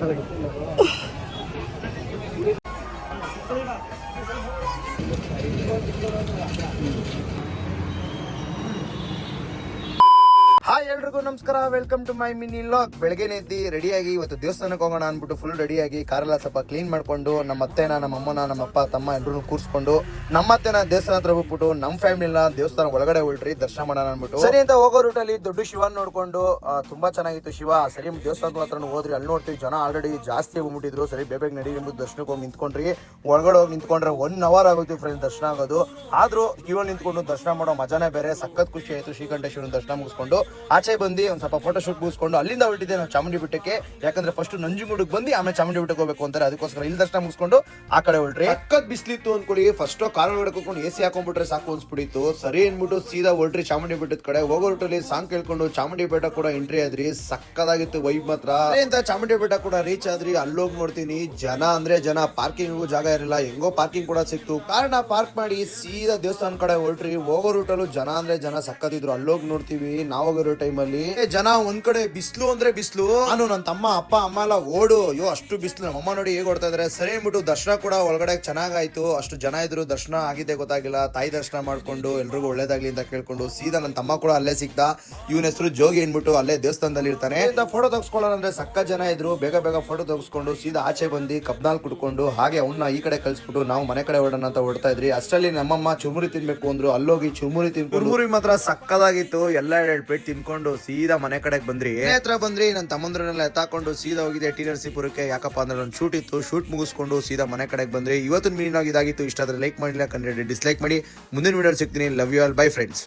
Hi ಎಲ್ರಿಗೂ ನಮಸ್ಕಾರ, welcome to my mini vlog. ಬೆಳಗ್ಗೆನೇ ಎದ್ದು ರೆಡಿಯಾಗಿ ಇವತ್ತು ದೇವಸ್ಥಾನಕ್ಕೆ ಹೋಗೋಣ ಅಂದ್ಬಿಟ್ಟು ಫುಲ್ ರೆಡಿಯಾಗಿ ಕಾರೆಲ್ಲ ಸ್ವಲ್ಪ ಕ್ಲೀನ್ ಮಾಡ್ಕೊಂಡು ನಮ್ಮ ಅತ್ತೆನ, ನಮ್ಮ ಅಮ್ಮನ, ನಮ್ಮ ಅಪ್ಪ ತಮ್ಮ ಎಲ್ಲರೂ ಕೂರಿಸ್ಕೊಂಡು ನಮ್ಮ ಅತ್ತೆನ ದೇವಸ್ಥಾನ ಹತ್ರ ಹೋಗ್ಬಿಟ್ಟು ನಮ್ಮ ಫ್ಯಾಮಿಲಿನ ದೇವಸ್ಥಾನ ಒಳಗಡೆ ಹೊರಟ್ರಿ ದರ್ಶನ ಮಾಡೋಣ ಅಂದ್ಬಿಟ್ಟು ಸರಿ ಅಂತ ಹೋಗೋ ರೂಟಲ್ಲಿ ದೊಡ್ಡ ಶಿವನ್ ನೋಡ್ಕೊಂಡು ತುಂಬಾ ಚೆನ್ನಾಗಿತ್ತು ಶಿವ. ಸರಿ ದೇವಸ್ಥಾನದ ಹತ್ರ ಹೋದ್ರಿ, ಅಲ್ಲಿ ನೋಡ್ತೀವಿ ಜನ ಆಲ್ರೆಡಿ ಜಾಸ್ತಿ ಹೋಗ್ಬಿಟ್ಟಿದ್ರು. ಸರಿ ಬೇಗ ನಡಿ ನಿಮ್ಗೆ ದರ್ಶನಕ್ಕೆ ಹೋಗಿ ನಿಂತ್ಕೊಂಡ್ರಿ. ಒಳಗಡೆ ಹೋಗಿ ನಿಂತ್ಕೊಂಡ್ರೆ 1 hour ಆಗೋಯ್ತು ಫ್ರೆಂಡ್ಸ್ ದರ್ಶನ ಆಗೋದು. ಆದ್ರೂ ಕ್ಯೂ ನಿಂತ್ಕೊಂಡು ದರ್ಶನ ಮಾಡೋ ಮಜಾನೇ ಬೇರೆ, ಸಖತ್ ಖುಷಿ ಆಯ್ತು. ಶ್ರೀಕಂಠೇಶ್ವರನ ದರ್ಶನ ಮುಗಿಸ್ಕೊಂಡು ಆಚೆ ಬಂದು ಒಂದ್ ಸ್ವಲ್ಪ ಫೋಟೋ ಶೂಟ್ ಮುಗಿಸ್ಕೊಂಡು ಅಲ್ಲಿಂದ ಹೊರಟಿದ್ದೆ ನಾವು ಚಾಮುಂಡಿ ಬೆಟ್ಟಕ್ಕೆ. ಯಾಕಂದ್ರೆ ಫಸ್ಟ್ ನಂಜುಗುಡಿಗೆ ಬಂದು ಆಮೇಲೆ ಚಾಮುಂಡಿ ಬೆಟ್ಟಕ್ಕೆ ಹೋಗ್ಬೇಕು ಅಂತಾರೆ, ಅದಕ್ಕೋಸ್ಕರ ಇಲ್ಲಿ ದರ್ಶನ ಮುಗಿಸ್ಕೊಂಡು ಆ ಕಡೆ ಹೊರಟ್ರಿ. ಸಖತ್ ಬಿಸ್ಲಿತ್ತು ಅನ್ಕೊಳ್ಳಿ. ಫಸ್ಟ್ ಕಾರ್ ಒಳಗಡೆ ಹೋಗ್ಕೊಂಡು AC ಹಾಕೊಂಡ್ಬಿಟ್ರೆ ಸಾಕು ಅನ್ಸ್ಬಿಟ್ಟಿತ್ತು. ಸರಿ ಅನ್ಬಿಟ್ಟು ಸೀದಾ ಹೊರಟ್ರಿ ಚಾಮುಂಡಿ ಬೆಟ್ಟದ ಕಡೆ. ಹೋಗೋ ರೂಟಲ್ಲಿ ಸಾಂಗ್ ಕೇಳ್ಕೊಂಡು ಚಾಮುಂಡಿ ಬೆಟ್ಟ ಕೂಡ ಎಂಟ್ರಿ ಆದ್ರಿ. ಸಕ್ಕದಾಗಿತ್ತು ವೈಬ್ ಮಾತ್ರ. ಅಂತ ಚಾಮುಂಡಿ ಬೆಟ್ಟ ಕೂಡ ರೀಚ್ ಆದ್ರಿ. ಅಲ್ಲೋಗಿ ನೋಡ್ತೀನಿ ಜನ ಅಂದ್ರೆ ಜನ, ಪಾರ್ಕಿಂಗ್ ಜಾಗ ಇರಲಿಲ್ಲ. ಹೆಂಗೋ ಪಾರ್ಕಿಂಗ್ ಕೂಡ ಸಿಕ್ತು, ಕಾರಣ ಪಾರ್ಕ್ ಮಾಡಿ ಸೀದಾ ದೇವಸ್ಥಾನ ಕಡೆ ಹೊರಟ್ರಿ. ಹೋಗೋ ರೂಟಲ್ಲೂ ಜನ ಅಂದ್ರೆ ಜನ ಸಕ್ಕತ್ತಿದ್ರು. ಅಲ್ಲೋಗಿ ನೋಡ್ತೀವಿ ನಾವು ಹೋಗಿರೋ ಟೈಮಲ್ಲಿ ಜನ ಒಂದ್ ಕಡೆ ಬಿಸ್ಲು ಅಂದ್ರೆ ಬಿಸ್ಲು. ನಾನು ನನ್ನ ತಮ್ಮ ಅಪ್ಪ ಅಮ್ಮ ಎಲ್ಲ ಓಡು, ಅಯ್ಯೋ ಅಷ್ಟು ಬಿಸ್ಲು. ನಮ್ಮ ಅಮ್ಮ ನೋಡಿ ಹೇಗೆ ಓಡ್ತಾ ಇದಾರೆ. ಸರಿ ಅಂದ್ಬಿಟ್ಟು ದರ್ಶನ ಕೂಡ ಒಳಗಡೆ ಚೆನ್ನಾಗಾಯ್ತು. ಅಷ್ಟು ಜನ ಇದ್ರು, ದರ್ಶನ ಆಗಿದೆ ಗೊತ್ತಾಗಿಲ್ಲ. ತಾಯಿ ದರ್ಶನ ಮಾಡ್ಕೊಂಡು ಎಲ್ರಿಗೂ ಒಳ್ಳೇದಾಗ್ಲಿ ಅಂತ ಕೇಳ್ಕೊಂಡು ಸೀದಾ ನನ್ನ ತಮ್ಮ ಕೂಡ ಅಲ್ಲೇ ಸಿಕ್ತ. ಇವನ ಹೆಸರು ಜೋಗಿ ಅನ್ಬಿಟ್ಟು ಅಲ್ಲೇ ದೇವಸ್ಥಾನದಲ್ಲಿ ಇರ್ತಾನೆ. ಫೋಟೋ ತೆಗೆಸ್ಕೊಳ್ಳೋಣ ಅಂದ್ರೆ ಸಕ್ಕ ಜನ ಇದ್ರು. ಬೇಗ ಫೋಟೋ ತೆಗೆಸ್ಕೊಂಡು ಸೀದಾ ಆಚೆ ಬಂದು ಕಬ್ನಾಲ್ ಕುಡ್ಕೊಂಡು ಹಾಗೆ ಅವನ್ನ ಈ ಕಡೆ ಕಳ್ಸ್ಬಿಟ್ಟು ನಾವು ಮನೆ ಕಡೆ ಹೊಡೋಣ ಅಂತ ಹೊಡ್ತಾ ಇದ್ರಿ. ಅಷ್ಟರಲ್ಲಿ ನಮ್ಮಮ್ಮ ಚುರುಮುರಿ ತಿನ್ಬೇಕು ಅಂದ್ರು. ಅಲ್ಲೋಗಿ ಚುರುಮುರಿ ತಿನ್ಕೊಂಡು, ಚುರುಮುರಿ ಮಾತ್ರ ಸಕ್ಕದಾಗಿತ್ತು. ಎಲ್ಲ 2 ಪ್ಲೇಟ್ ತಿನ್ಕೊಂಡು ಸೀದಾ ಮನೆ ಕಡೆಗೆ ಬಂದ್ರಿ. ಹತ್ರ ಬಂದ್ರಿ. ನನ್ನ ತಮ್ಮಂದ್ರನ್ನೆಲ್ಲ ಎತ್ತಾಕೊಂಡು ಸೀದಾ ಹೋಗಿದೆ ಟಿ ನರಸೀಪುರಕ್ಕೆ. ಯಾಕಪ್ಪ ಅಂದ್ರೆ ಒಂದು ಶೂಟ್ ಇತ್ತು, ಶೂಟ್ ಮುಗಿಸ್ಕೊಂಡು ಸೀದಾ ಮನೆ ಕಡೆಗೆ ಬಂದ್ರಿ. ಇವತ್ತಿನ ಮೀನಾಗಿ ಇದಾಗಿತ್ತು. ಇಷ್ಟ ಆದ್ರೆ ಲೈಕ್ ಮಾಡಿಲ್ಲ, ಕಂಡ್ರೆ ಡಿಸ್ಲೈಕ್ ಮಾಡಿ. ಮುಂದಿನ ವಿಡಿಯೋ ಸಿಗ್ತೀನಿ. Love you all, bye friends.